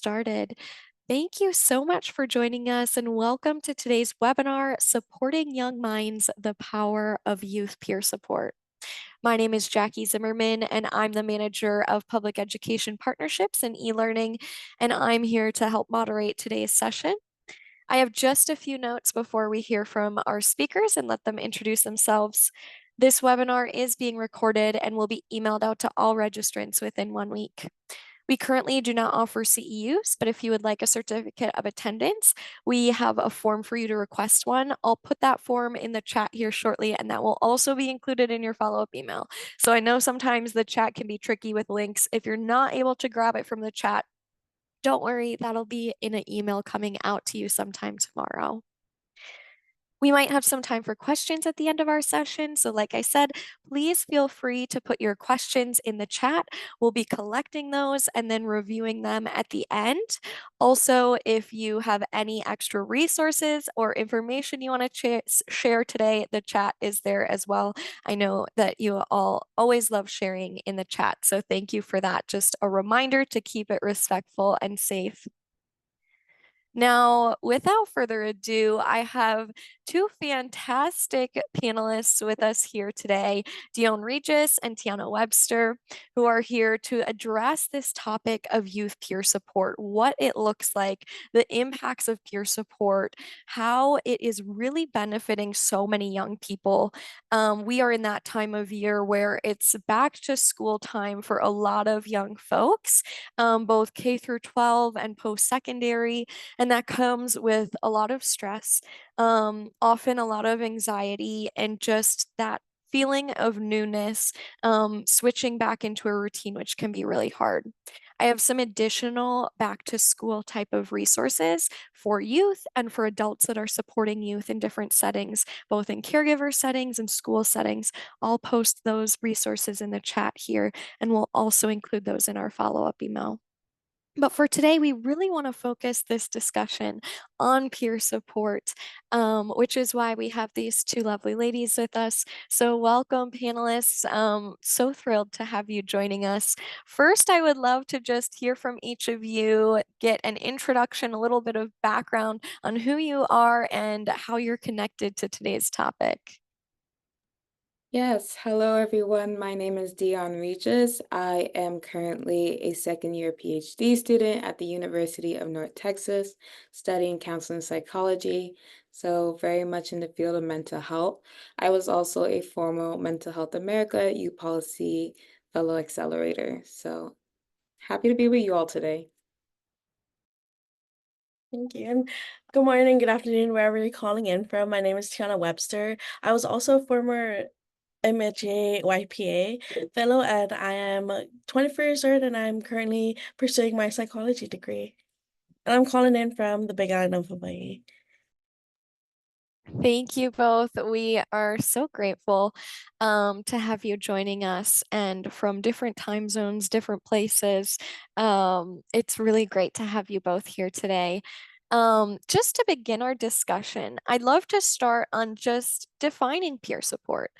started. Thank you so much for joining us and welcome to today's webinar, Supporting Young Minds, the Power of Youth Peer Support. My name is Jackie Zimmerman, and I'm the manager of public education partnerships and e-learning, and I'm here to help moderate today's session. I have just a few notes before we hear from our speakers and let them introduce themselves. This webinar is being recorded and will be emailed out to all registrants within 1 week. We currently do not offer CEUs, but if you would like a certificate of attendance, we have a form for you to request one. I'll put that form in the chat here shortly, and that will also be included in your follow-up email. So I know sometimes the chat can be tricky with links. If you're not able to grab it from the chat, don't worry, that'll be in an email coming out to you sometime tomorrow. We might have some time for questions at the end of our session. So like I said, please feel free to put your questions in the chat. We'll be collecting those and then reviewing them at the end. Also, if you have any extra resources or information you want to share today, the chat is there as well. I know that you all always love sharing in the chat. So thank you for that. Just a reminder to keep it respectful and safe. Now, without further ado, I have two fantastic panelists with us here today, Dion Regis and Tiana Webster, who are here to address this topic of youth peer support, what it looks like, the impacts of peer support, how it is really benefiting so many young people. We are in that time of year where it's back to school time for a lot of young folks, both K through 12 and post-secondary. And that comes with a lot of stress, often a lot of anxiety, and just that feeling of newness, switching back into a routine, which can be really hard. I have some additional back to school type of resources for youth and for adults that are supporting youth in different settings, both in caregiver settings and school settings. I'll post those resources in the chat here, and we'll also include those in our follow-up email. But for today, we really want to focus this discussion on peer support, which is why we have these two lovely ladies with us. So welcome, panelists. So thrilled to have you joining us. First, I would love to just hear from each of you, get an introduction, a little bit of background on who you are and how you're connected to today's topic. Yes, hello everyone. My name is Dion Regis. I am currently a second-year PhD student at the University of North Texas, studying counseling psychology, so very much in the field of mental health. I was also a former Mental Health America Youth Policy Fellow Accelerator, so happy to be with you all today. Thank you. And good morning, good afternoon, wherever you're calling in from. My name is Tiana Webster. I was also a former MHA YPA fellow, and I am 24 years old, and I'm currently pursuing my psychology degree. And I'm calling in from the Big Island of Hawaii. Thank you both. We are so grateful to have you joining us and from different time zones, different places. It's really great to have you both here today. Just to begin our discussion, I'd love to start on just defining peer support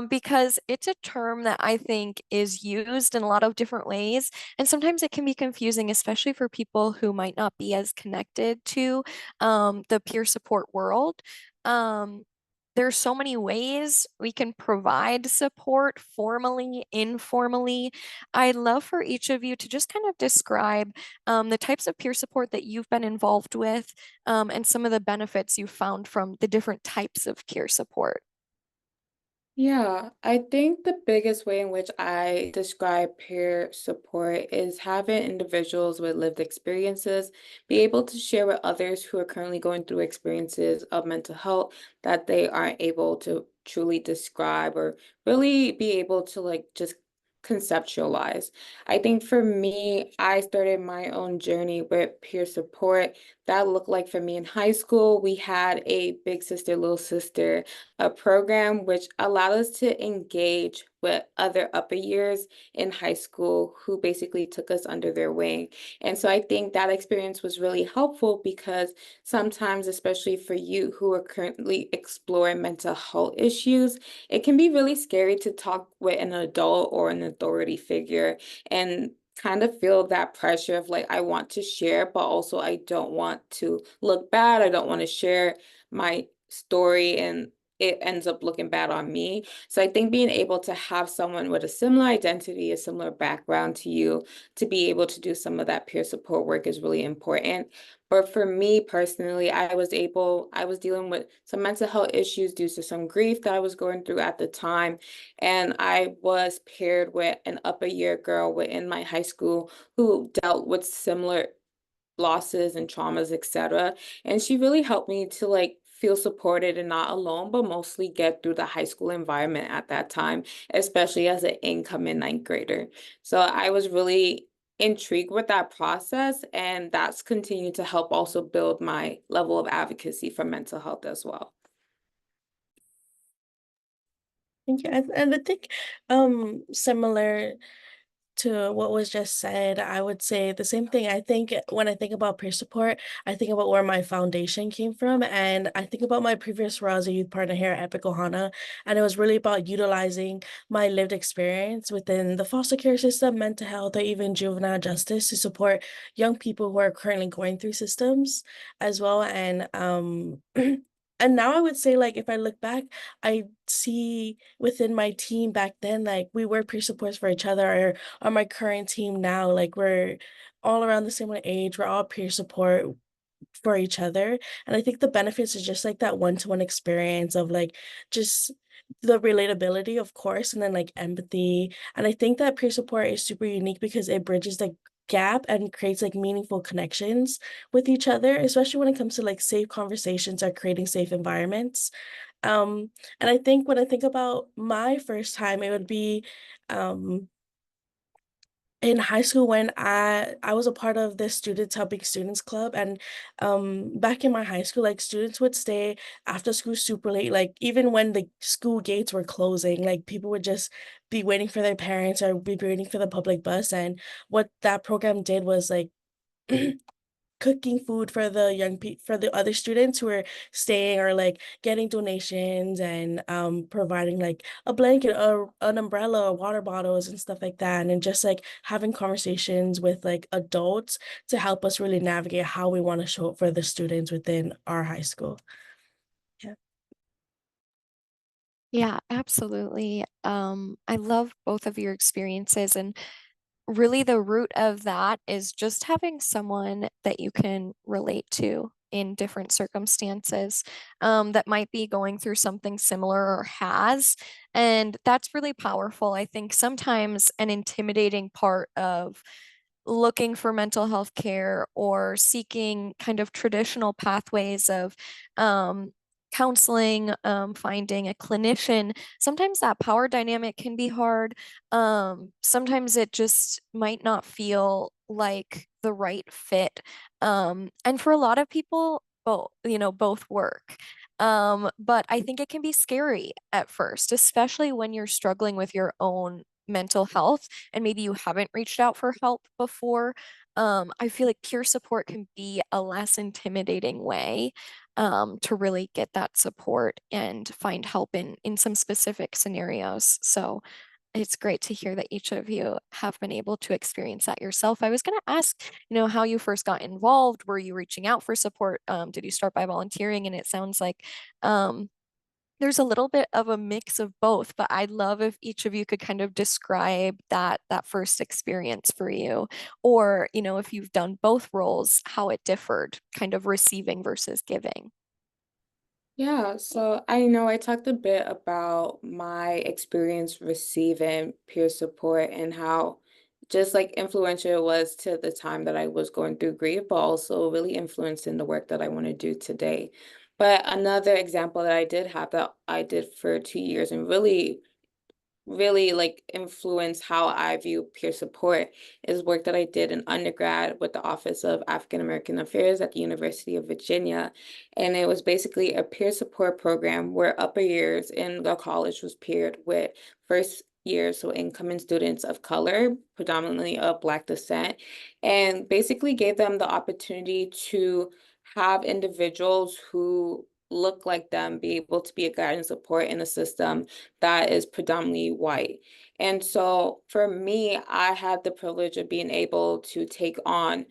because it's a term that I think is used in a lot of different ways. And sometimes it can be confusing, especially for people who might not be as connected to the peer support world. Um, there's so many ways we can provide support formally, informally. I'd love for each of you to just kind of describe the types of peer support that you've been involved with and some of the benefits you've found from the different types of peer support. Yeah, I think the biggest way in which I describe peer support is having individuals with lived experiences be able to share with others who are currently going through experiences of mental health that they aren't able to truly describe or really be able to like just conceptualize. I think for me, I started my own journey with peer support. That looked like for me in high school, we had a big sister, little sister a program which allowed us to engage with other upper years in high school who basically took us under their wing. And so I think that experience was really helpful because sometimes, especially for you who are currently exploring mental health issues, it can be really scary to talk with an adult or an authority figure. And kind of feel that pressure of like I want to share, but also I don't want to look bad. I don't want to share my story and it ends up looking bad on me. So I think being able to have someone with a similar identity, a similar background to you, to be able to do some of that peer support work is really important. But for me personally, I was dealing with some mental health issues due to some grief that I was going through at the time. And I was paired with an upper year girl within my high school who dealt with similar losses and traumas, etc. And she really helped me to like feel supported and not alone, but mostly get through the high school environment at that time, especially as an incoming ninth grader. So I was really intrigued with that process, and that's continued to help also build my level of advocacy for mental health as well. Thank you. And I think similar to what was just said, I would say the same thing. I think when I think about peer support, I think about where my foundation came from. And I think about my previous role as a youth partner here at Epic Ohana. And it was really about utilizing my lived experience within the foster care system, mental health, or even juvenile justice to support young people who are currently going through systems as well. And and now I would say, like, if I look back, I see within my team back then, like we were peer supports for each other, or on my current team now, like we're all around the same age, we're all peer support for each other. And I think the benefits is just like that one-to-one experience of like just the relatability, of course, and then like empathy. And I think that peer support is super unique because it bridges the gap and creates like meaningful connections with each other, especially when it comes to like safe conversations or creating safe environments. Um, and I think when I think about my first time, it would be um in high school when I was a part of the Students Helping Students Club. And back in my high school, like students would stay after school super late, like even when the school gates were closing, like people would just be waiting for their parents or be waiting for the public bus. And what that program did was like cooking food for the for the other students who are staying, or like getting donations, and providing like a blanket or an umbrella or water bottles and stuff like that, and then just like having conversations with like adults to help us really navigate how we want to show up for the students within our high school. Yeah. Yeah, absolutely. I love both of your experiences, and really the root of that is just having someone that you can relate to in different circumstances, that might be going through something similar or has. And that's really powerful. I think sometimes an intimidating part of looking for mental health care or seeking kind of traditional pathways of counseling, finding a clinician, sometimes that power dynamic can be hard. Sometimes it just might not feel like the right fit. And for a lot of people, both work. But I think it can be scary at first, especially when you're struggling with your own mental health and maybe you haven't reached out for help before. I feel like peer support can be a less intimidating way to really get that support and find help in some specific scenarios. So it's great to hear that each of you have been able to experience that yourself. I was going to ask, how you first got involved. Were you reaching out for support? Did you start by volunteering? And it sounds like there's a little bit of a mix of both, but I'd love if each of you could kind of describe that first experience for you, or if you've done both roles, how it differed, kind of receiving versus giving. Yeah, so I know I talked a bit about my experience receiving peer support and how just like influential it was to the time that I was going through grief, but also really influencing the work that I want to do today. But another example that I did have that I did for 2 years and really like influence how I view peer support is work that I did in undergrad with the Office of African American Affairs at the University of Virginia. And it was basically a peer support program where upper years in the college was paired with first years, so incoming students of color, predominantly of Black descent, and basically gave them the opportunity to have individuals who look like them, be able to be a guide and support in a system that is predominantly white. And so for me, I had the privilege of being able to take on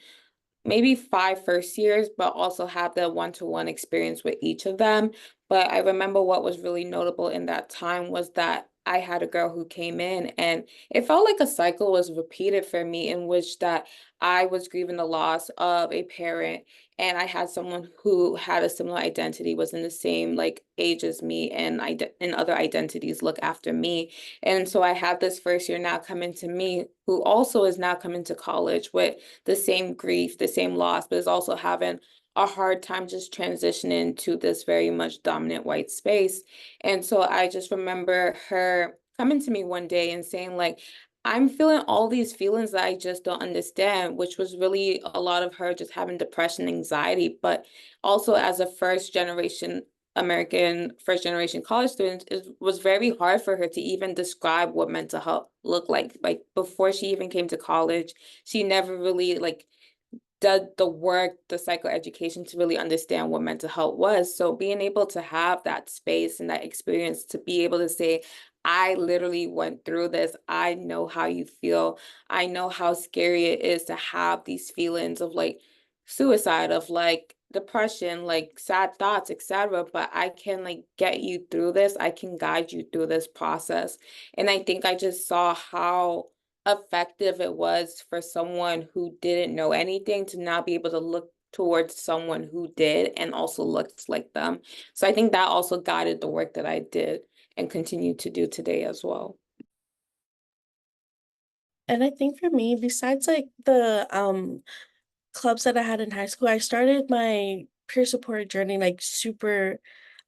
maybe 5 first years, but also have the one-to-one experience with each of them. But I remember what was really notable in that time was that I had a girl who came in and it felt like a cycle was repeated for me in which that I was grieving the loss of a parent and I had someone who had a similar identity, was in the same like age as me and other identities look after me. And so I had this first year now come into me who also is now coming to college with the same grief, the same loss, but is also having a hard time just transitioning to this very much dominant white space. And so I just remember her coming to me one day and saying, like, I'm feeling all these feelings that I just don't understand, which was really a lot of her just having depression, anxiety, but also as a first generation American first generation college student, it was very hard for her to even describe what mental health looked like. Like before she even came to college, she never really like did the work, the psychoeducation to really understand what mental health was. So being able to have that space and that experience to be able to say, I literally went through this. I know how you feel. I know how scary it is to have these feelings of like suicide, of like depression, like sad thoughts, etc. But I can like get you through this. I can guide you through this process. And I think I just saw how effective it was for someone who didn't know anything to now be able to look towards someone who did and also looks like them. So I think that also guided the work that I did and continue to do today as well. And I think for me, besides like the clubs that I had in high school, I started my peer support journey like super.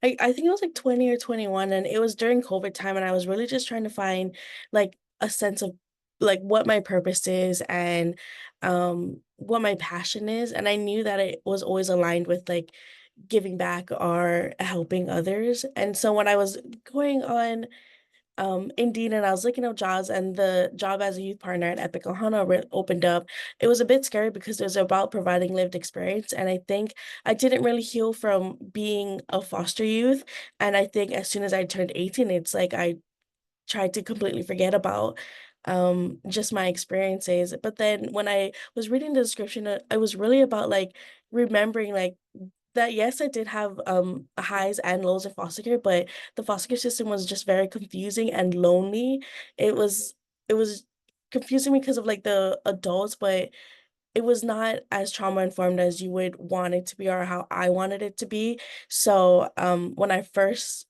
I think it was like 20 or 21, and it was during COVID time, and I was really just trying to find like a sense of like what my purpose is and what my passion is. And I knew that it was always aligned with like giving back or helping others. And so when I was going on Indeed, and I was looking up jobs, and the job as a youth partner at Epic Ohana opened up. It was a bit scary because it was about providing lived experience, and I think I didn't really heal from being a foster youth. And I think as soon as I turned 18, it's like I tried to completely forget about just my experiences. But then when I was reading the description, it was really about like remembering like that yes, I did have highs and lows in foster care, but the foster care system was just very confusing and lonely. It was confusing because of like the adults, but it was not as trauma informed as you would want it to be or how I wanted it to be. So when I first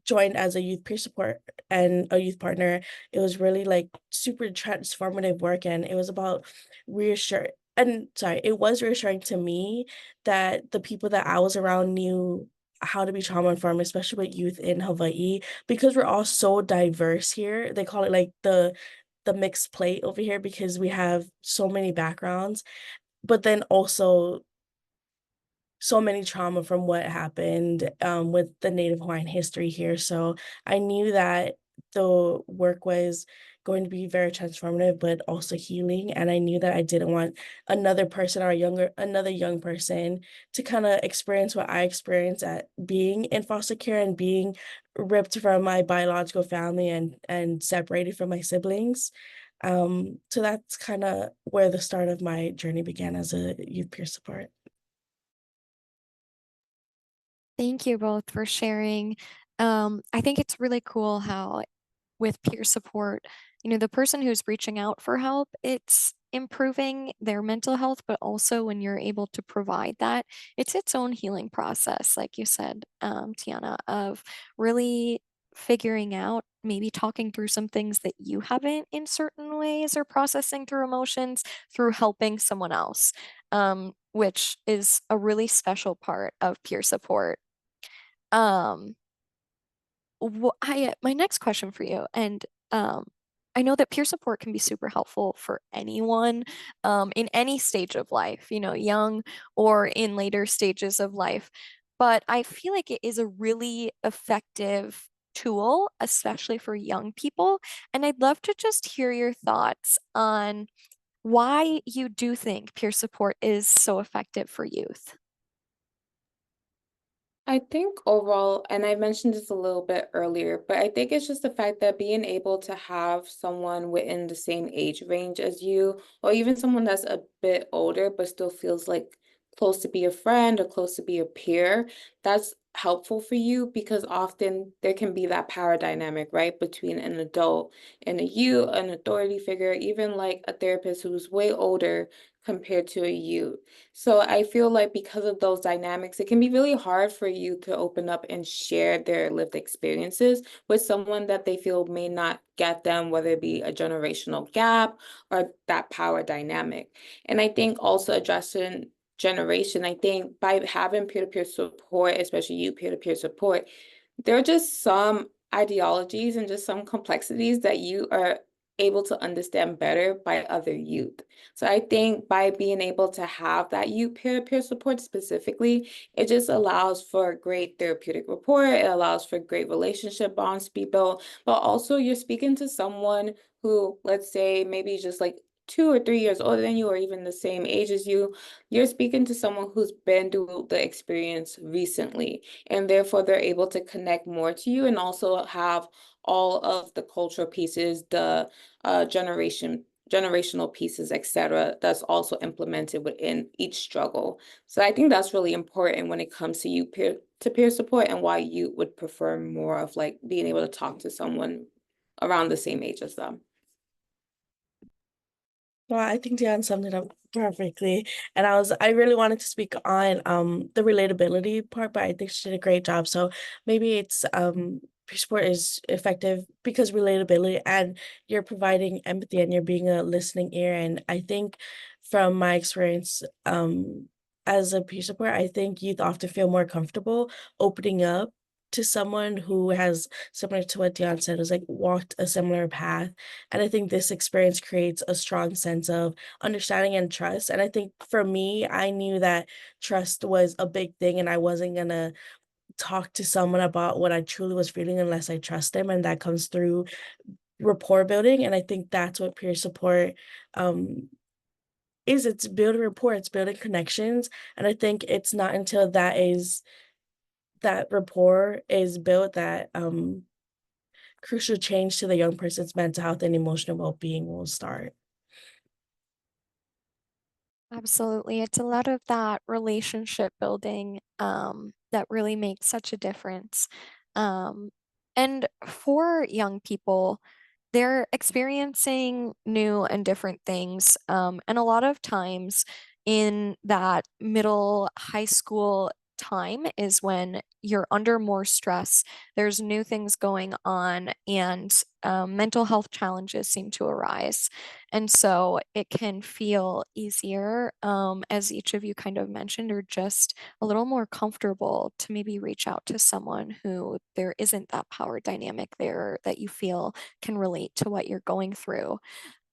joined as a youth peer support and a youth partner, it was really like super transformative work, and it was about reassure and sorry, it was reassuring to me that the people that I was around knew how to be trauma informed, especially with youth in Hawaii, because we're all so diverse here. They call it like the mixed plate over here because we have so many backgrounds, but then also so many trauma from what happened with the Native Hawaiian history here. So I knew that the work was going to be very transformative, but also healing. And I knew that I didn't want another young person to kind of experience what I experienced at being in foster care and being ripped from my biological family and separated from my siblings. So that's kind of where the start of my journey began as a youth peer support. Thank you both for sharing. I think it's really cool how with peer support, the person who's reaching out for help, it's improving their mental health, but also when you're able to provide that, it's its own healing process, like you said, Tiana, of really figuring out, maybe talking through some things that you haven't in certain ways or processing through emotions through helping someone else, which is a really special part of peer support. Um, my next question for you, and um, I know that peer support can be super helpful for anyone, in any stage of life, young or in later stages of life. But I feel like it is a really effective tool, especially for young people. And I'd love to just hear your thoughts on why you do think peer support is so effective for youth. I think overall, and I mentioned this a little bit earlier, but I think it's just the fact that being able to have someone within the same age range as you, or even someone that's a bit older but still feels like close to be a friend or close to be a peer, that's helpful for you because often there can be that power dynamic, right, between an adult and a youth, an authority figure, even like a therapist who's way older compared to a youth. So I feel like because of those dynamics, it can be really hard for you to open up and share their lived experiences with someone that they feel may not get them, whether it be a generational gap or that power dynamic. And I think also addressing generation, I think by having peer-to-peer support, especially you peer-to-peer support, there are just some ideologies and just some complexities that you are able to understand better by other youth. So I think by being able to have that youth peer-to-peer support specifically, it just allows for great therapeutic rapport. It allows for great relationship bonds to be built, but also you're speaking to someone who, let's say, maybe just like 2 or 3 years older than you, or even the same age as you. You're speaking to someone who's been through the experience recently, and therefore they're able to connect more to you and also have all of the cultural pieces, the generational pieces, etc., that's also implemented within each struggle. So I think that's really important when it comes to you peer-to-peer support and why you would prefer more of like being able to talk to someone around the same age as them. Well, I think Dan summed it up perfectly. And I really wanted to speak on the relatability part, but I think she did a great job. So maybe it's peer support is effective because relatability and you're providing empathy and you're being a listening ear. And I think from my experience as a peer support, I think youth often feel more comfortable opening up to someone who has, similar to what Dion said, has like walked a similar path. And I think this experience creates a strong sense of understanding and trust. And I think for me, I knew that trust was a big thing and I wasn't gonna talk to someone about what I truly was feeling unless I trust them. And that comes through rapport building. And I think that's what peer support um is. It's building rapport, it's building connections. And I think it's not until that rapport is built that crucial change to the young person's mental health and emotional well-being will start. Absolutely. It's a lot of that relationship building that really makes such a difference. Um, and for young people, they're experiencing new and different things. And a lot of times in that middle high school time is when you're under more stress. There's new things going on, and mental health challenges seem to arise. And so it can feel easier, as each of you kind of mentioned, or just a little more comfortable to maybe reach out to someone who there isn't that power dynamic there that you feel can relate to what you're going through.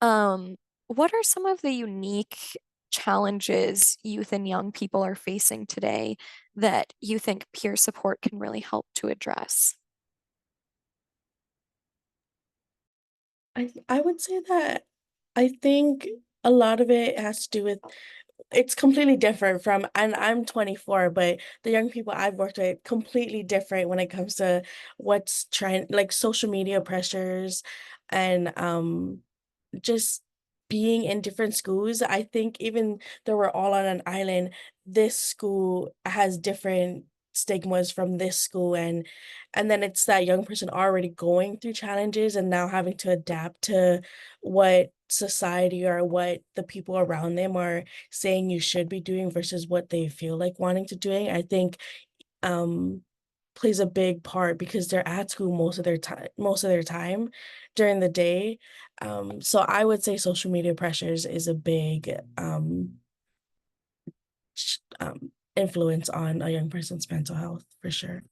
What are some of the unique challenges youth and young people are facing today that you think peer support can really help to address? I would say that I think a lot of it has to do with it's completely different from and I'm 24, but the young people I've worked with completely different when it comes to what's trying like social media pressures and just being in different schools. I think even though we're all on an island, this school has different stigmas from this school and then it's that young person already going through challenges and now having to adapt to what society or what the people around them are saying you should be doing versus what they feel like wanting to doing. I think um plays a big part because they're at school most of their time during the day. So I would say social media pressures is a big influence on a young person's mental health for sure.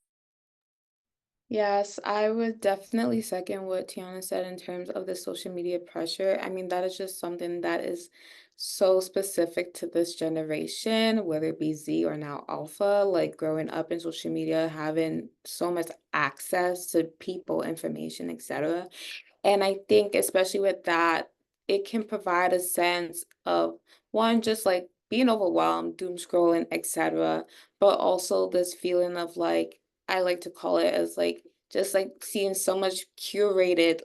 Yes, I would definitely second what Tiana said in terms of the social media pressure. I mean, that is just something that is so specific to this generation, whether it be Z or now Alpha, like growing up in social media, having so much access to people, information, etc. And I think especially with that, it can provide a sense of one, just like being overwhelmed, doom scrolling, etc. But also this feeling of like, I like to call it as like just like seeing so much curated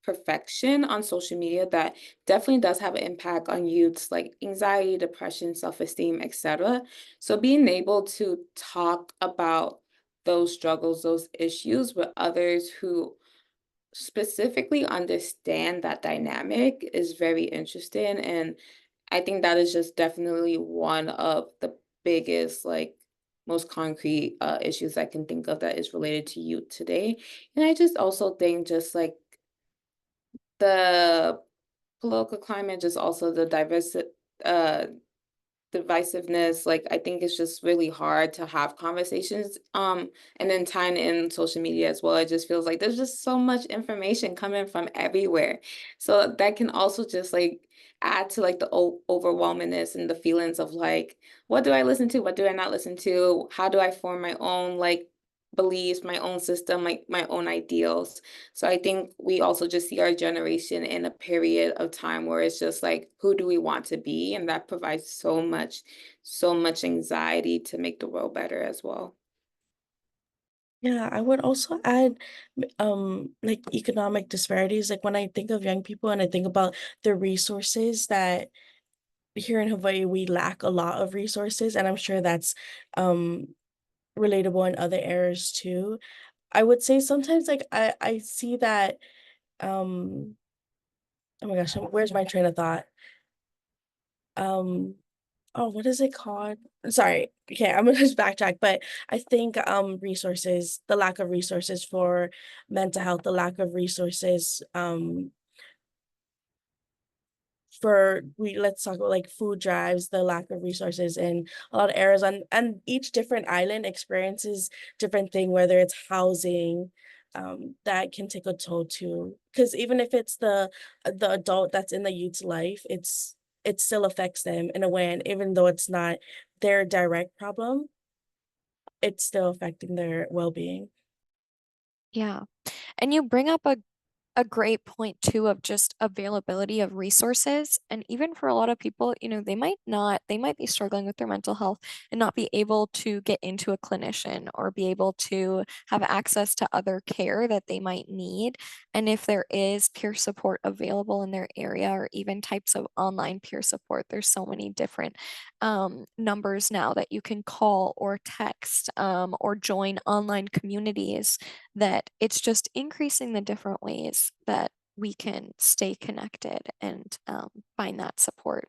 perfection on social media that definitely does have an impact on youth's like anxiety, depression, self-esteem, etc. So being able to talk about those struggles, those issues with others who specifically understand that dynamic is very interesting. And I think that is just definitely one of the biggest, like, most concrete issues I can think of that is related to youth today. And I just also think just like the political climate, just also the uh divisiveness, like I think it's just really hard to have conversations. And then tying in social media as well, it just feels like there's just so much information coming from everywhere. So that can also just like add to like the overwhelmingness and the feelings of like, what do I listen to? What do I not listen to? How do I form my own like beliefs, my own system, like my own ideals? So I think we also just see our generation in a period of time where it's just like, who do we want to be? And that provides so much anxiety to make the world better as well. Yeah, I would also add, like economic disparities. Like when I think of young people and I think about the resources that here in Hawaii we lack a lot of resources, and I'm sure that's um relatable in other areas too. I would say sometimes like I see that um oh my gosh, where's my train of thought? Um oh, what is it called? Sorry. Okay, I'm gonna just backtrack, but I think resources, the lack of resources for mental health, the lack of resources for we let's talk about like food drives, the lack of resources in a lot of areas, and each different island experiences different thing, whether it's housing, that can take a toll too. Because even if it's the adult that's in the youth's life, it still affects them in a way, and even though it's not their direct problem, it's still affecting their well-being. Yeah. And you bring up a great point too of just availability of resources. And even for a lot of people, they might be struggling with their mental health and not be able to get into a clinician or be able to have access to other care that they might need. And if there is peer support available in their area or even types of online peer support, there's so many different numbers now that you can call or text or join online communities, that it's just increasing the different ways that we can stay connected and find that support.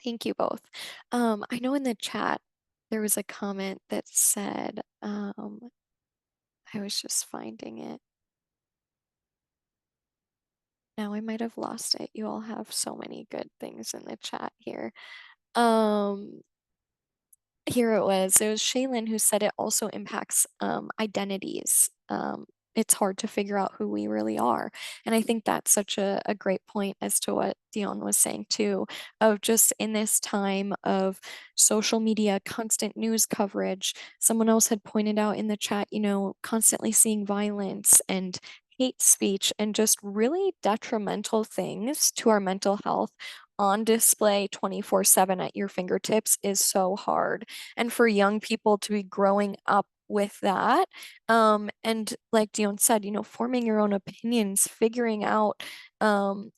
Thank you both. I know in the chat there was a comment that said, I was just finding it. Now I might have lost it. You all have so many good things in the chat here. Um, Here it was. It was Shaylin who said it also impacts identities. It's hard to figure out who we really are. And I think that's such a great point as to what Dion was saying too, of just in this time of social media, constant news coverage. Someone else had pointed out in the chat, constantly seeing violence and hate speech and just really detrimental things to our mental health on display 24/7 at your fingertips is so hard. And for young people to be growing up with that, and like Dion said, forming your own opinions, figuring out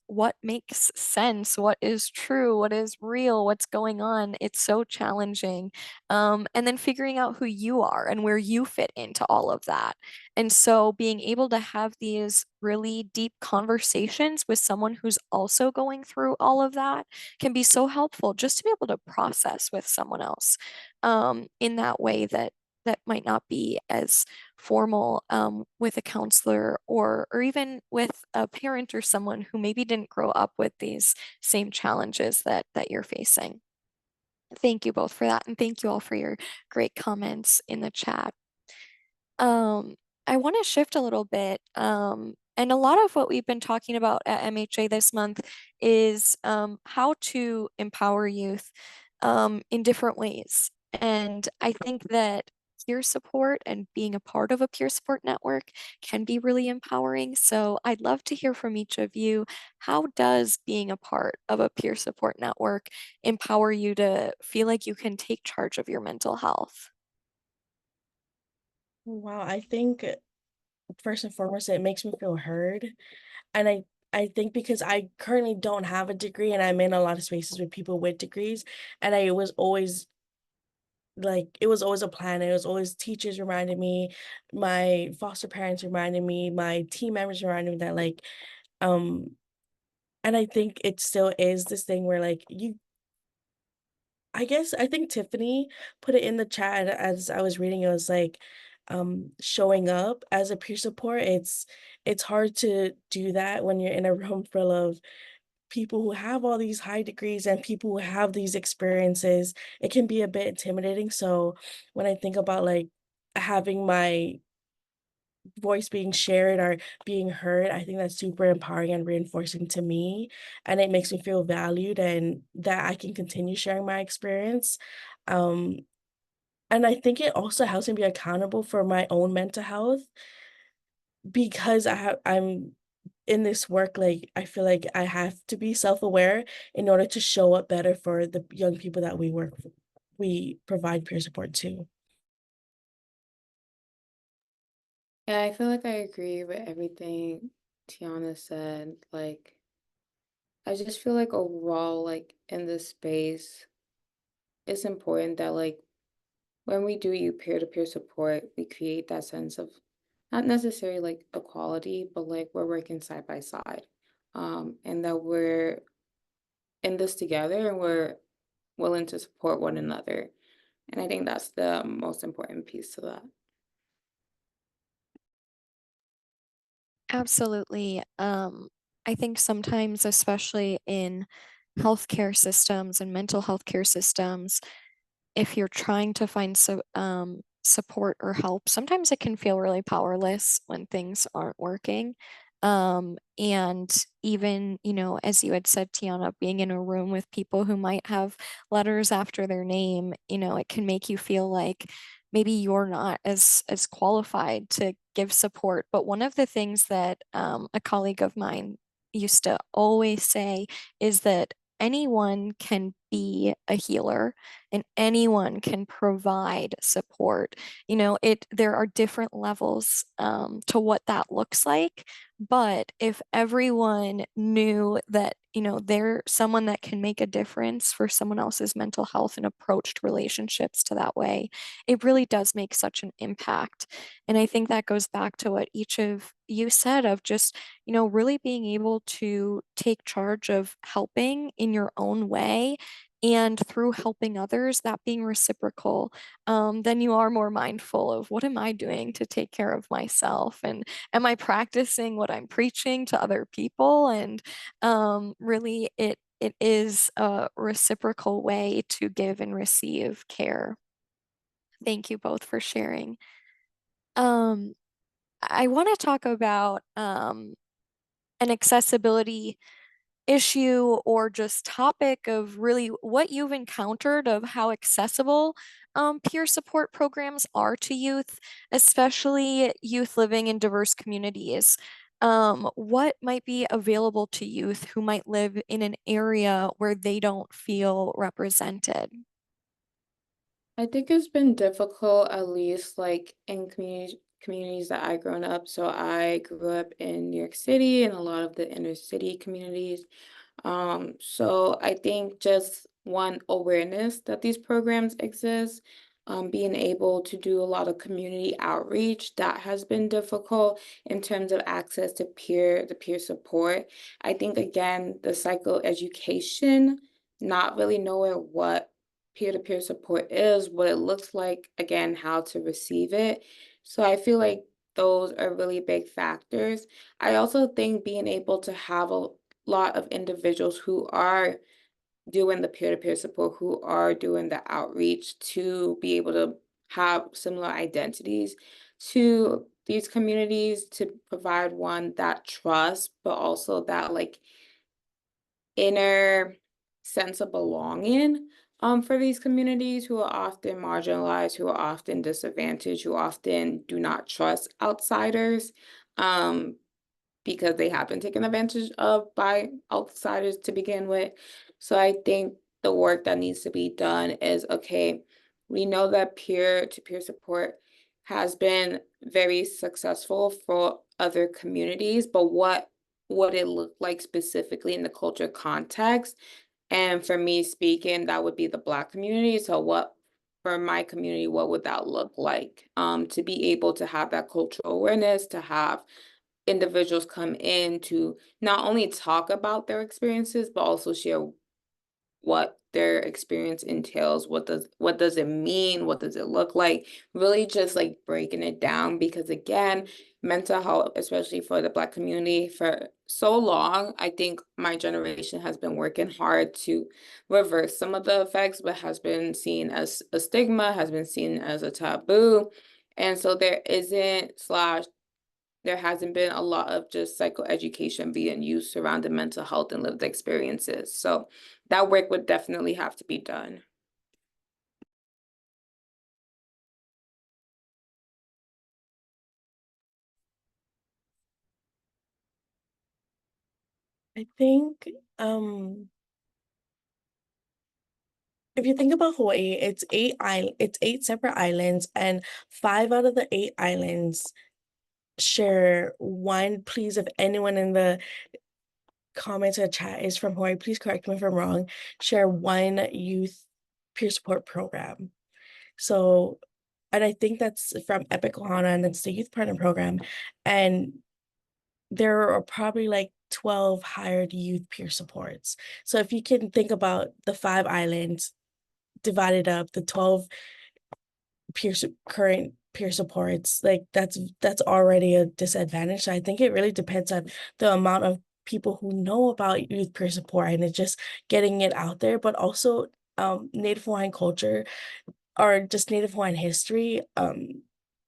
what makes sense, what is true, what is real, what's going on, it's so challenging. And then figuring out who you are and where you fit into all of that. And so being able to have these really deep conversations with someone who's also going through all of that can be so helpful, just to be able to process with someone else in that way that might not be as formal with a counselor or even with a parent or someone who maybe didn't grow up with these same challenges that you're facing. Thank you both for that, and thank you all for your great comments in the chat. I want to shift a little bit. And a lot of what we've been talking about at MHA this month is how to empower youth in different ways. And I think that peer support and being a part of a peer support network can be really empowering. So I'd love to hear from each of you. How does being a part of a peer support network empower you to feel like you can take charge of your mental health? Wow, I think first and foremost, it makes me feel heard. And I think because I currently don't have a degree and I'm in a lot of spaces with people with degrees, and I was always like it was always a plan. It was always teachers reminding me, my foster parents reminding me, my team members reminding me that um and I think it still is this thing where like you I guess I think Tiffany put it in the chat as I was reading. It was like, showing up as a peer support. It's hard to do that when you're in a room full of people who have all these high degrees and people who have these experiences. It can be a bit intimidating. So when I think about like having my voice being shared or being heard, I think that's super empowering and reinforcing to me. And it makes me feel valued and that I can continue sharing my experience. Um, and I think it also helps me be accountable for my own mental health because I'm in this work, like I feel like I have to be self-aware in order to show up better for the young people that we provide peer support to. Yeah, I feel like I agree with everything Tiana said. Like, I just feel like overall, like in this space, it's important that like when we do you peer-to-peer support, we create that sense of not necessarily like equality, but like we're working side by side. And that we're in this together and we're willing to support one another. And I think that's the most important piece to that. Absolutely. I think sometimes, especially in healthcare systems and mental health care systems, if you're trying to find support or help, sometimes it can feel really powerless when things aren't working. And even, as you had said, Tiana, being in a room with people who might have letters after their name, it can make you feel like maybe you're not as qualified to give support. But one of the things that a colleague of mine used to always say is that anyone can be a healer and anyone can provide support. There are different levels to what that looks like, but if everyone knew that, they're someone that can make a difference for someone else's mental health and approached relationships to that way, it really does make such an impact. And I think that goes back to what each of you said of just, really being able to take charge of helping in your own way, and through helping others, that being reciprocal, then you are more mindful of what am I doing to take care of myself, and am I practicing what I'm preaching to other people? And really, it is a reciprocal way to give and receive care. Thank you both for sharing. Um, I want to talk about an accessibility issue or just topic of really what you've encountered of how accessible peer support programs are to youth, especially youth living in diverse communities. What might be available to youth who might live in an area where they don't feel represented? I think it's been difficult, at least like in communities that I grown up. So I grew up in New York City and a lot of the inner city communities. So I think just one awareness that these programs exist, being able to do a lot of community outreach, that has been difficult in terms of access to the peer support. I think again, the psychoeducation, not really knowing what peer-to-peer support is, what it looks like, again, how to receive it. So I feel like those are really big factors. I also think being able to have a lot of individuals who are doing the peer-to-peer support, who are doing the outreach to be able to have similar identities to these communities to provide one that trust, but also that like inner sense of belonging. for these communities who are often marginalized, who are often disadvantaged, who often do not trust outsiders, um, because they have been taken advantage of by outsiders to begin with. So I think the work that needs to be done is, okay, we know that peer-to-peer support has been very successful for other communities, but what would it look like specifically in the culture context? And for me speaking, that would be the Black community. So what for my community, what would that look like? To be able to have that cultural awareness, to have individuals come in to not only talk about their experiences, but also share what their experience entails. What does it mean? What does it look like? Really just like breaking it down because again, mental health, especially for the Black community, for so long, I think my generation has been working hard to reverse some of the effects, but has been seen as a stigma, has been seen as a taboo. And so there hasn't been a lot of just psychoeducation being used surrounding mental health and lived experiences. So that work would definitely have to be done. I think if you think about Hawaii, it's 8 separate islands, and 5 out of the 8 islands share one. Please, if anyone in the comments or chat is from Hawaii, please correct me if I'm wrong, share one youth peer support program. So, and I think that's from Epic Ohana, and that's the youth partner program. And there are probably like 12 hired youth peer supports. So if you can think about the 5 islands divided up, the 12 current peer supports, like that's already a disadvantage. So I think it really depends on the amount of people who know about youth peer support, and it's just getting it out there, but also Native Hawaiian culture or just Native Hawaiian history.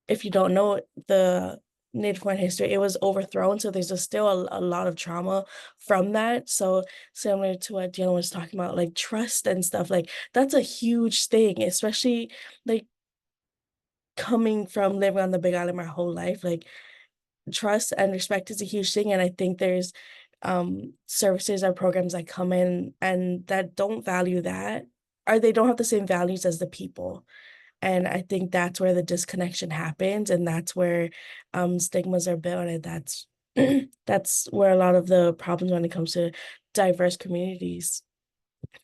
If you don't know the Native Hawaiian history, it was overthrown, so there's just still a lot of trauma from that. So similar to what Diana was talking about, like trust and stuff, like that's a huge thing, especially like coming from living on the Big Island my whole life. Like trust and respect is a huge thing, and I think there's services or programs that come in and that don't value that, or they don't have the same values as the people. And I think that's where the disconnection happens, and that's where stigmas are built, and that's that's where a lot of the problems when it comes to diverse communities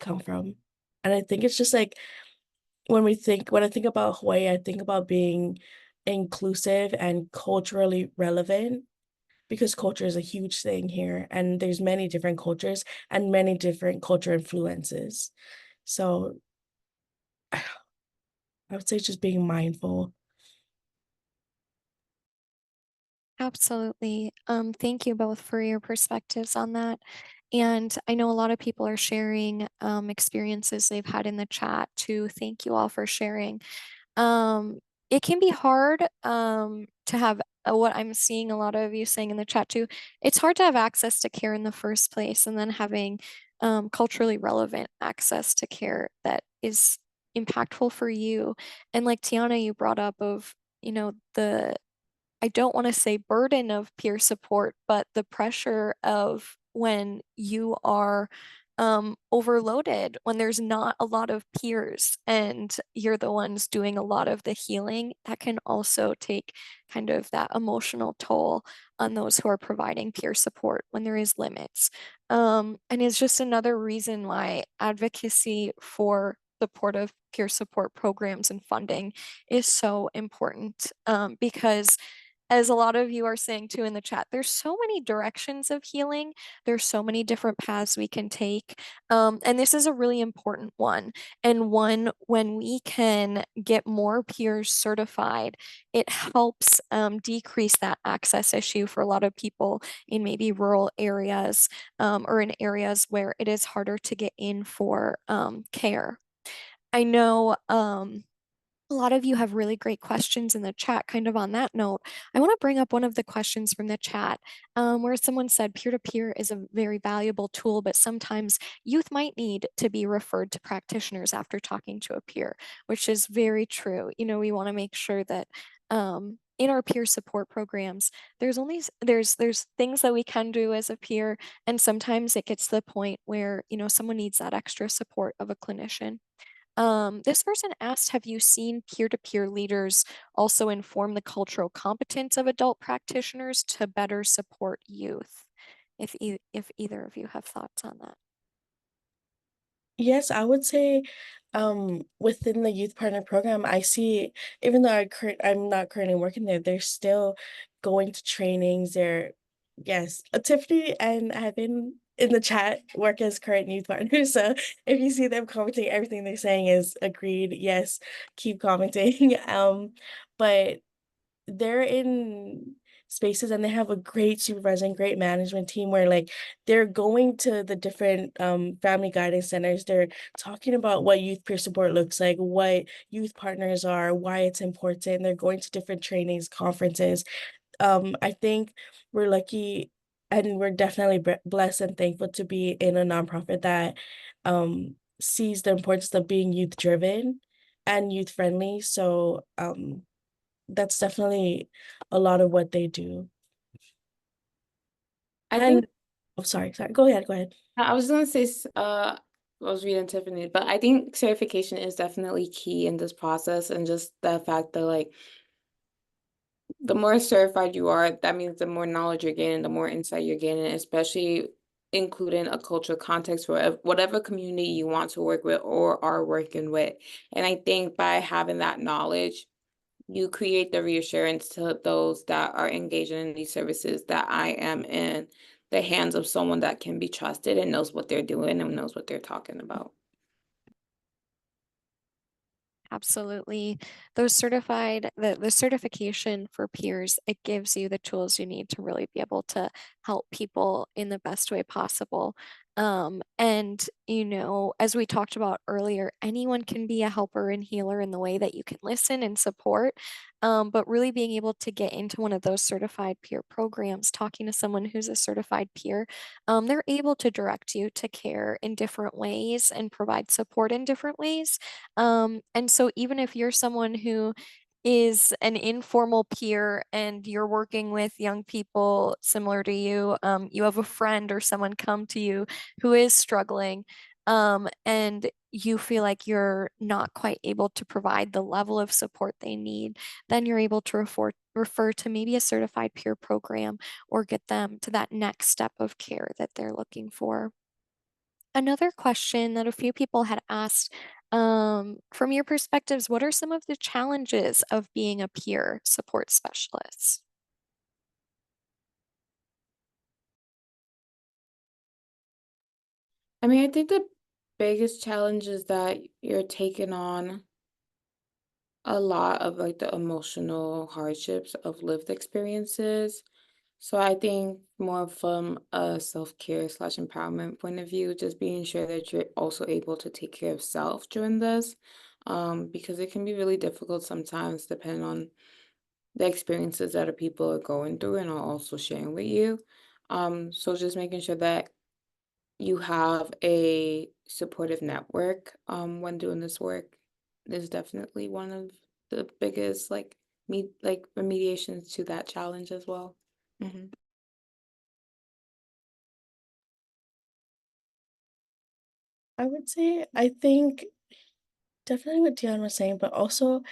come from. And I think it's just like when I think about Hawaii, I think about being inclusive and culturally relevant, because culture is a huge thing here, and there's many different cultures and many different culture influences. So I would say just being mindful. Absolutely. Thank you both for your perspectives on that. And I know a lot of people are sharing experiences they've had in the chat too. Thank you all for sharing. It can be hard to have what I'm seeing a lot of you saying in the chat too. It's hard to have access to care in the first place, and then having culturally relevant access to care that is impactful for you. And like Tiana, you brought up of, the I don't want to say burden of peer support, but the pressure of when you are overloaded, when there's not a lot of peers and you're the ones doing a lot of the healing, that can also take kind of that emotional toll on those who are providing peer support when there is limits. And it's just another reason why advocacy for supportive peer support programs and funding is so important, because as a lot of you are saying too in the chat, there's so many directions of healing. There's so many different paths we can take. And this is a really important one. And one, when we can get more peers certified, it helps decrease that access issue for a lot of people in maybe rural areas, or in areas where it is harder to get in for care. I know A lot of you have really great questions in the chat. Kind of on that note, I want to bring up one of the questions from the chat where someone said peer-to-peer is a very valuable tool, but sometimes youth might need to be referred to practitioners after talking to a peer, which is very true. You know, we want to make sure that in our peer support programs, there's things that we can do as a peer, and sometimes it gets to the point where, you know, someone needs that extra support of a clinician. This person asked, have you seen peer-to-peer leaders also inform the cultural competence of adult practitioners to better support youth? If either of you have thoughts on that. Yes, I would say, within the youth partner program, I see, even though I'm not currently working there, they're still going to trainings. Yes, Tiffany and Evan in the chat work as current youth partners. So if you see them commenting, everything they're saying is agreed. Yes, keep commenting. But they're in spaces and they have a great supervisor and great management team where like they're going to the different family guidance centers. They're talking about what youth peer support looks like, what youth partners are, why it's important. They're going to different trainings, conferences. I think we're lucky and we're definitely blessed and thankful to be in a nonprofit that sees the importance of being youth driven and youth friendly. So that's definitely a lot of what they do. I think And oh, sorry. Go ahead, go ahead. I was gonna say, I was reading Tiffany, but I think certification is definitely key in this process, and just the fact that like the more certified you are, that means the more knowledge you're gaining, the more insight you're gaining, especially including a cultural context for whatever community you want to work with or are working with. And I think by having that knowledge, you create the reassurance to those that are engaging in these services that I am in the hands of someone that can be trusted and knows what they're doing and knows what they're talking about. Absolutely. The certification for peers, it gives you the tools you need to really be able to help people in the best way possible. And you know, as we talked about earlier, anyone can be a helper and healer in the way that you can listen and support. But really being able to get into one of those certified peer programs, talking to someone who's a certified peer, they're able to direct you to care in different ways and provide support in different ways. And so even if you're someone who is an informal peer and you're working with young people similar to you, you have a friend or someone come to you who is struggling, and you feel like you're not quite able to provide the level of support they need, then you're able to refer to maybe a certified peer program or get them to that next step of care that they're looking for. Another question that a few people had asked, from your perspectives, what are some of the challenges of being a peer support specialist? I mean, I think the biggest challenge is that you're taking on a lot of like the emotional hardships of lived experiences. So I think more from a self-care slash empowerment point of view, just being sure that you're also able to take care of self during this, because it can be really difficult sometimes depending on the experiences that other people are going through and are also sharing with you. So just making sure that you have a supportive network when doing this work is definitely one of the biggest like remediations to that challenge as well. Hmm. I would say I think definitely what Dion was saying, but also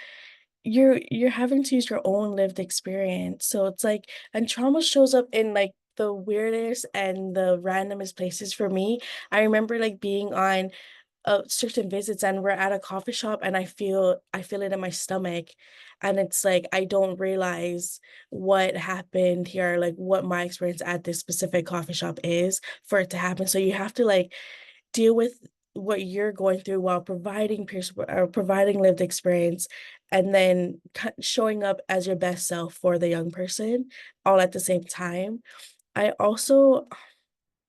you're having to use your own lived experience. So it's like, and trauma shows up in like the weirdest and the randomest places for me. I remember like being on certain visits and we're at a coffee shop and I feel it in my stomach, and it's like I don't realize what happened here, like what my experience at this specific coffee shop is for it to happen. So you have to like deal with what you're going through while providing peer support or providing lived experience, and then showing up as your best self for the young person all at the same time. I also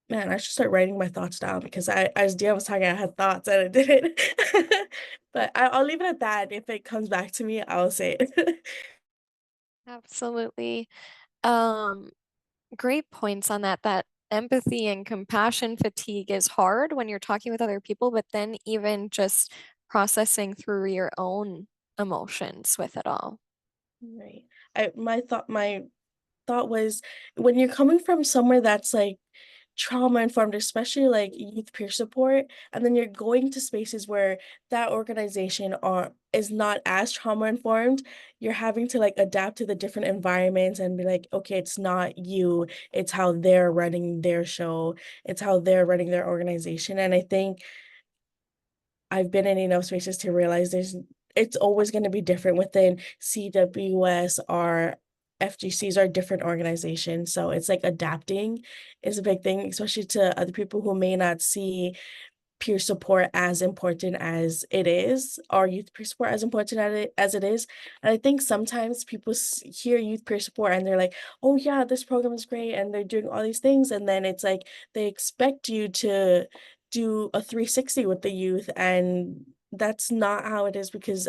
Man, I should start writing my thoughts down because as Dia was talking, I had thoughts and I didn't. But I'll leave it at that. If it comes back to me, I'll say it. Absolutely. Um, Great points on that. That empathy and compassion fatigue is hard when you're talking with other people, but then even just processing through your own emotions with it all. Right. My thought was when you're coming from somewhere that's like trauma informed, especially like youth peer support, and then you're going to spaces where that organization are is not as trauma informed, you're having to like adapt to the different environments and be like, okay, it's not you, it's how they're running their show, it's how they're running their organization. And I think I've been in enough spaces to realize it's always going to be different within CWS or FGCs are different organizations. So it's like adapting is a big thing, especially to other people who may not see peer support as important as it is, or youth peer support as important as it is. And I think sometimes people hear youth peer support and they're like, oh yeah, this program is great and they're doing all these things. And then it's like they expect you to do a 360 with the youth. And that's not how it is because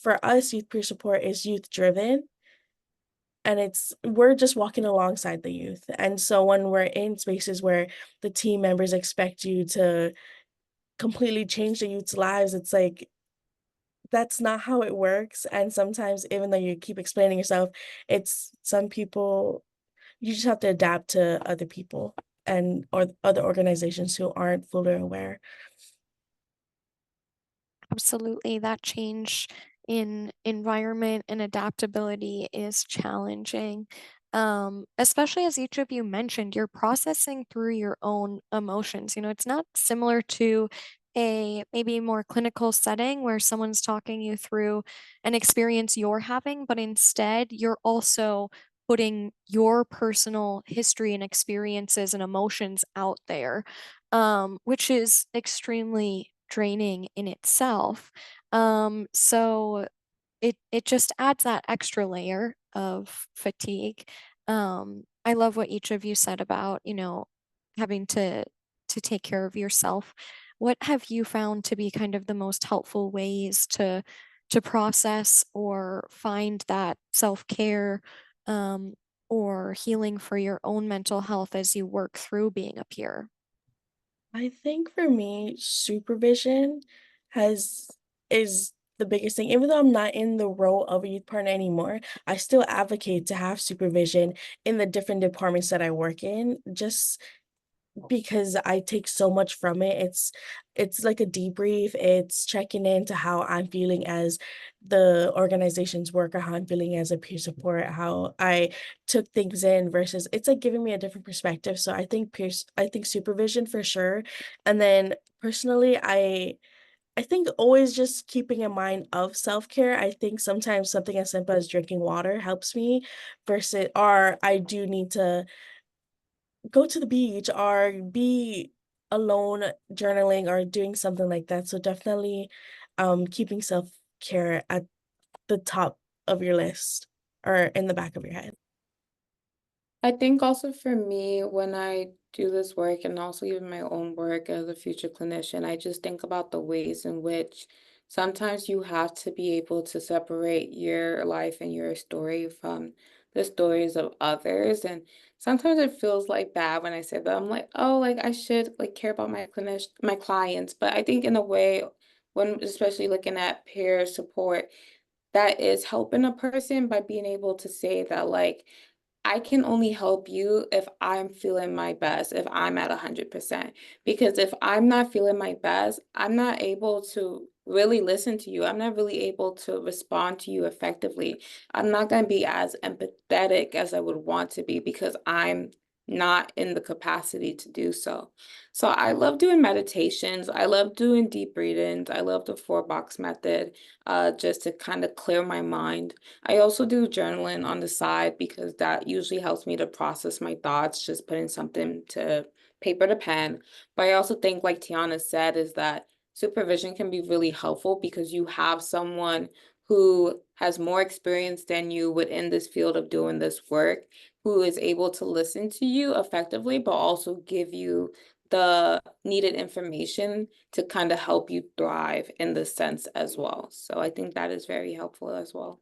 for us, youth peer support is youth driven and we're just walking alongside the youth. And so when we're in spaces where the team members expect you to completely change the youth's lives, it's like that's not how it works. And sometimes even though you keep explaining yourself, it's some people you just have to adapt to other people and or other organizations who aren't fully aware. Absolutely. That change in environment and adaptability is challenging. Especially as each of you mentioned, you're processing through your own emotions. You know, it's not similar to a maybe more clinical setting where someone's talking you through an experience you're having, but instead you're also putting your personal history and experiences and emotions out there, which is extremely draining in itself. So it just adds that extra layer of fatigue. I love what each of you said about, you know, having to take care of yourself. What have you found to be kind of the most helpful ways to process or find that self-care or healing for your own mental health as you work through being a peer? I think for me, supervision has is the biggest thing. Even though I'm not in the role of a youth partner anymore, I still advocate to have supervision in the different departments that I work in, just because I take so much from it. It's like a debrief. It's checking into how I'm feeling as the organization's worker, how I'm feeling as a peer support, how I took things in versus it's like giving me a different perspective. So I think supervision for sure. And then personally, I think always just keeping in mind of self-care. I think sometimes something as simple as drinking water helps me versus or I do need to go to the beach or be alone journaling or doing something like that. So definitely keeping self-care at the top of your list or in the back of your head. I think also for me, when I do this work and also even my own work as a future clinician, I just think about the ways in which sometimes you have to be able to separate your life and your story from the stories of others. And sometimes it feels like bad when I say that. I'm like, oh, like I should like care about my clients. But I think in a way, when especially looking at peer support, that is helping a person by being able to say that like I can only help you if I'm feeling my best, if I'm at 100%. Because if I'm not feeling my best, I'm not able to really listen to you. I'm not really able to respond to you effectively. I'm not going to be as empathetic as I would want to be because I'm not in the capacity to do so. So I love doing meditations. I love doing deep breathings. I love the 4 box method, just to kind of clear my mind. I also do journaling on the side because that usually helps me to process my thoughts, just putting something to paper to pen. But I also think, like Tiana said, is that supervision can be really helpful because you have someone who has more experience than you within this field of doing this work, who is able to listen to you effectively, but also give you the needed information to kind of help you thrive in this sense as well. So I think that is very helpful as well.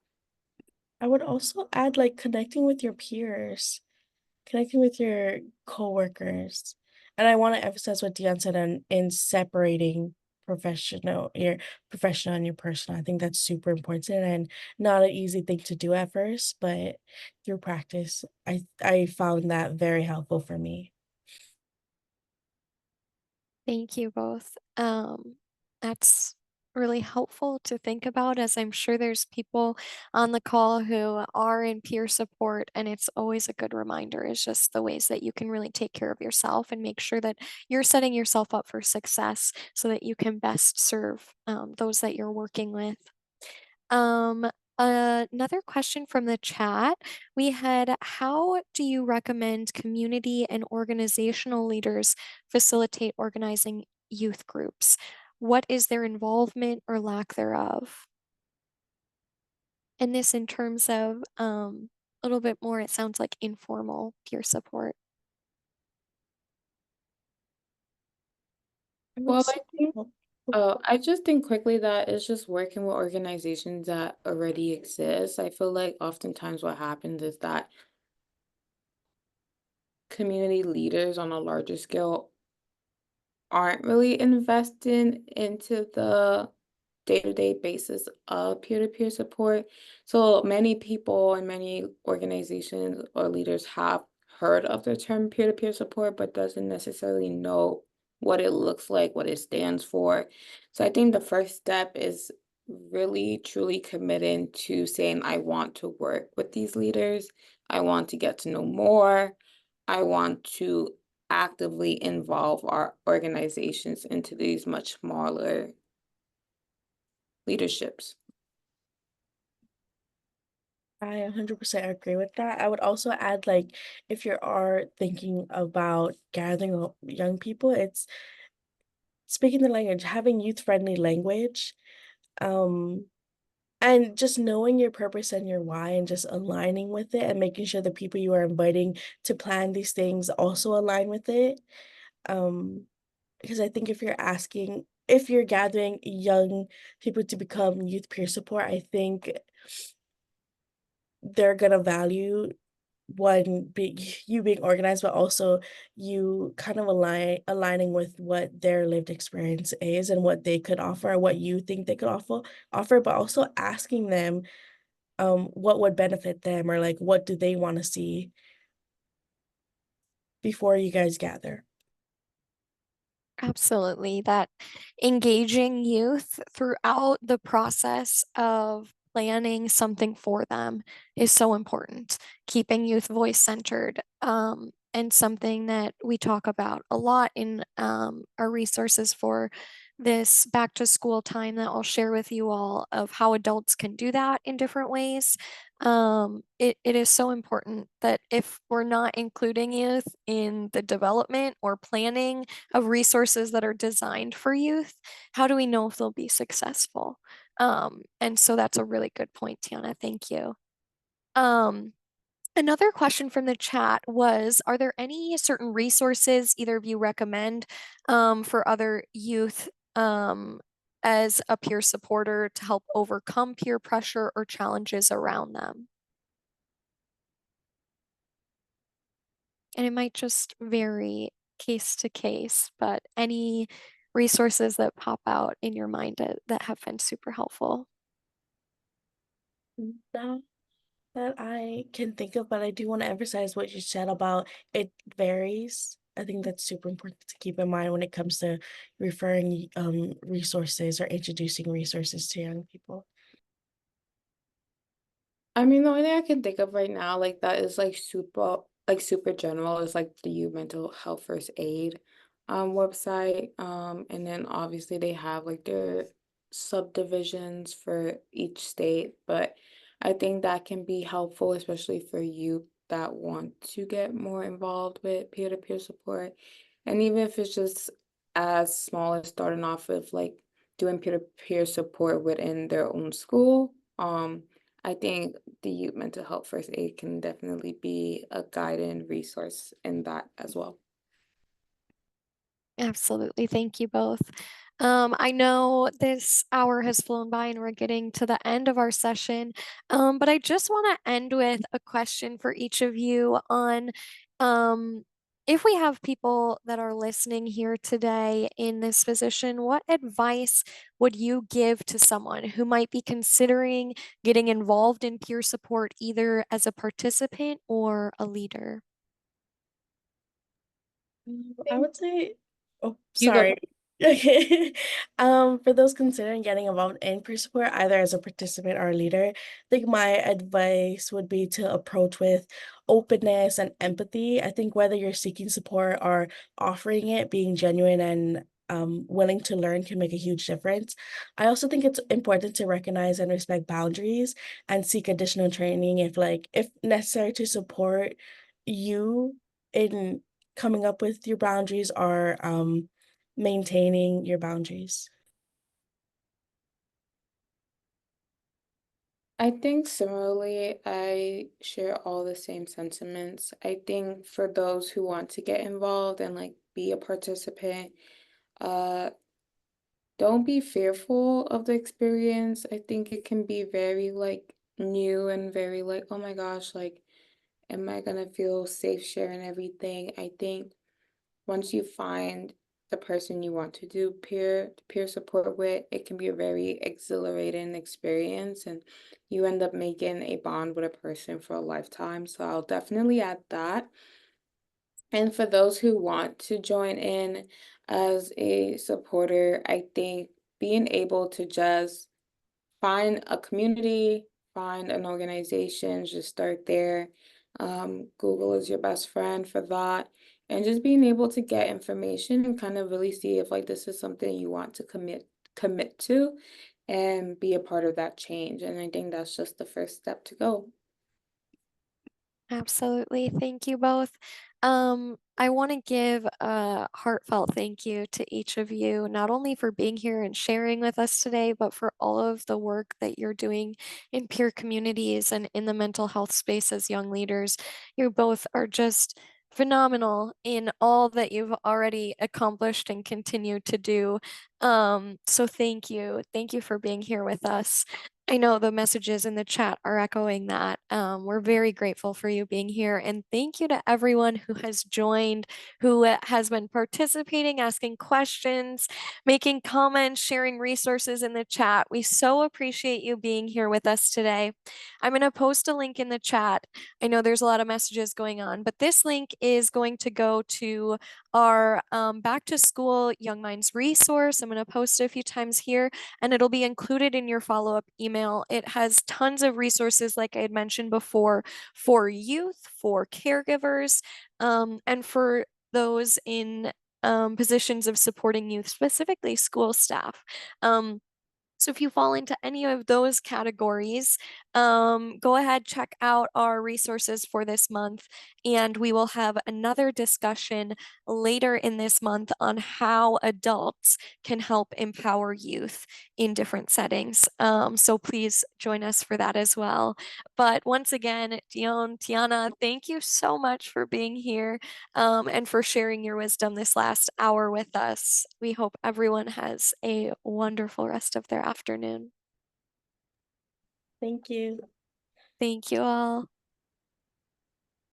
I would also add like connecting with your peers, connecting with your coworkers. And I want to emphasize what Dion said in separating your professional and your personal. I think that's super important and not an easy thing to do at first, but through practice, I found that very helpful for me. Thank you both. That's really helpful to think about, as I'm sure there's people on the call who are in peer support, and it's always a good reminder, is just the ways that you can really take care of yourself and make sure that you're setting yourself up for success so that you can best serve those that you're working with. Um, Another question from the chat, we had, how do you recommend community and organizational leaders facilitate organizing youth groups? What is their involvement or lack thereof? And this in terms of a little bit more, it sounds like informal peer support. I would Well, say, oh, I just think quickly that it's just working with organizations that already exist. I feel like oftentimes what happens is that community leaders on a larger scale aren't really investing into the day-to-day basis of peer-to-peer support. So many people and many organizations or leaders have heard of the term peer-to-peer support, but doesn't necessarily know what it looks like, what it stands for. So I think the first step is really truly committing to saying, I want to work with these leaders. I want to get to know more. I want to actively involve our organizations into these much smaller leaderships. I 100% agree with that. I would also add, like, if you are thinking about gathering young people, it's speaking the language, having youth-friendly language, um, and just knowing your purpose and your why and just aligning with it and making sure the people you are inviting to plan these things also align with it. Um, because I think if you're gathering young people to become youth peer support, I think they're gonna value one being you being organized, but also you kind of aligning with what their lived experience is and what they could offer, what you think they could offer, but also asking them what would benefit them or like what do they want to see before you guys gather. Absolutely. That engaging youth throughout the process of planning something for them is so important. Keeping youth voice centered, and something that we talk about a lot in our resources for this back to school time that I'll share with you all of how adults can do that in different ways. It is so important that if we're not including youth in the development or planning of resources that are designed for youth, how do we know if they'll be successful? And so that's a really good point, Tiana. Thank you. Um, Another question from the chat was, are there any certain resources either of you recommend for other youth as a peer supporter to help overcome peer pressure or challenges around them? And it might just vary case to case, but any resources that pop out in your mind that have been super helpful. Now that I can think of, but I do want to emphasize what you said about it varies. I think that's super important to keep in mind when it comes to referring resources or introducing resources to young people. I mean, the only thing I can think of right now, like that is super general is like the U Mental Health First Aid website. And then obviously they have like their subdivisions for each state, but I think that can be helpful, especially for youth that want to get more involved with peer-to-peer support. And even if it's just as small as starting off with like doing peer-to-peer support within their own school, I think the youth mental health first aid can definitely be a guide and resource in that as well. Absolutely. Thank you both. I know this hour has flown by and we're getting to the end of our session. But I just want to end with a question for each of you on if we have people that are listening here today in this position, what advice would you give to someone who might be considering getting involved in peer support, either as a participant or a leader? I would say, oh, You go. sorry. Okay. For those considering getting involved in peer support, either as a participant or a leader, I think my advice would be to approach with openness and empathy. I think whether you're seeking support or offering it, being genuine and willing to learn can make a huge difference. I also think it's important to recognize and respect boundaries and seek additional training if necessary to support you in coming up with your boundaries or, maintaining your boundaries. I think similarly, I share all the same sentiments. I think for those who want to get involved and like be a participant, uh, don't be fearful of the experience. I think it can be very like new and very like, oh my gosh, like, am I gonna feel safe sharing everything? I think once you find the person you want to do peer support with, it can be a very exhilarating experience and you end up making a bond with a person for a lifetime. So I'll definitely add that. And for those who want to join in as a supporter, I think being able to just find a community, find an organization, just start there. Google is your best friend for that. And just being able to get information and kind of really see if like this is something you want to commit to and be a part of that change. And I think that's just the first step to go. Absolutely. Thank you both. I want to give a heartfelt thank you to each of you, not only for being here and sharing with us today, but for all of the work that you're doing in peer communities and in the mental health space as young leaders. You both are just phenomenal in all that you've already accomplished and continue to do. So thank you. Thank you for being here with us. I know the messages in the chat are echoing that. We're very grateful for you being here. And thank you to everyone who has joined, who has been participating, asking questions, making comments, sharing resources in the chat. We so appreciate you being here with us today. I'm going to post a link in the chat. I know there's a lot of messages going on, but this link is going to go to our back to school Young Minds resource. I'm going to post it a few times here and it'll be included in your follow-up email. It has tons of resources, like I had mentioned before, for youth, for caregivers, and for those in positions of supporting youth, specifically school staff. So if you fall into any of those categories, go ahead, check out our resources for this month, and we will have another discussion later in this month on how adults can help empower youth in different settings. So please join us for that as well. But once again, Dion, Tiana, thank you so much for being here and for sharing your wisdom this last hour with us. We hope everyone has a wonderful rest of their afternoon. Thank you. Thank you all.